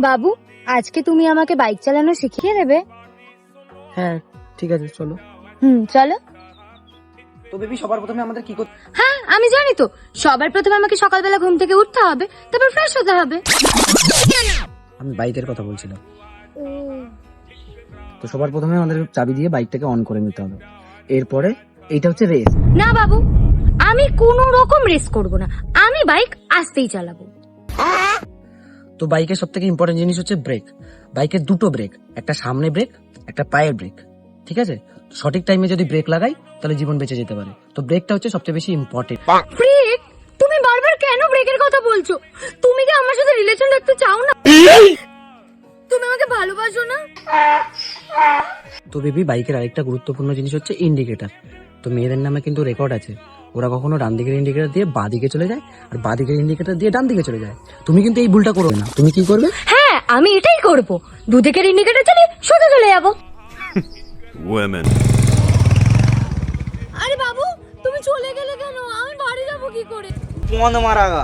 বাবু, আজকে তুমি আমাকে বাইক চালানো শিখিয়ে দেবে? হ্যাঁ ঠিক আছে চলো। চলো। তো বেবি সবার প্রথমে আমাদের কি করতে? হ্যাঁ আমি জানি তো, সবার প্রথমে আমাকে সকালবেলা ঘুম থেকে উঠতে হবে, তারপর ফ্রেশ হতে হবে। আমি বাইকের কথা বলছিলাম। তো সবার প্রথমে আমাদের চাবি দিয়ে বাইকটাকে অন করে নিতে হবে। এরপরে এইটা হচ্ছে রেস। না বাবু, আমি কোনো রকম রেস করব না, আমি বাইক আস্তেই চালাবো। তো বাইকের সব থেকে ইম্পর্টেন্ট জিনিস হচ্ছে ব্রেক। বাইকের দুটো ব্রেক, একটা সামনে ব্রেক, একটা পায়ের ব্রেক। ঠিক আছে, সঠিক টাইমে যদি ব্রেক লাগাই তাহলে জীবন বেঁচে যেতে পারে। তো ব্রেকটা হচ্ছে সবচেয়ে বেশি ইম্পর্টেন্ট। ব্রেক? তুমি বারবার কেন ব্রেকের কথা বলছো? তুমি কি আমার সাথে রিলেশন রাখতে চাও না? তুমি আমাকে ভালোবাসো না? তো বেবি বাইকের আরেকটা গুরুত্বপূর্ণ জিনিস হচ্ছে ইন্ডিকেটর। তো মেয়েদের নামে কিন্তু রেকর্ড আছে, ওরা কখনো ডান দিকের ইন্ডিকেটর দিয়ে বাঁ দিকে চলে যায়, আর বাঁ দিকের ইন্ডিকেটর দিয়ে ডান দিকে চলে যায়। তুমি কিন্তু এই ভুলটা করবে না। তুমি কি করবে? হ্যাঁ আমি এটাই করব, দুদিকের ইন্ডিকেটর চালিয়ে সোজা চলে যাবো। Women. আরে বাবু, তুমি চলে গেলে কেন? আমি বাড়ি যাবো কি করে? মন মারাগা।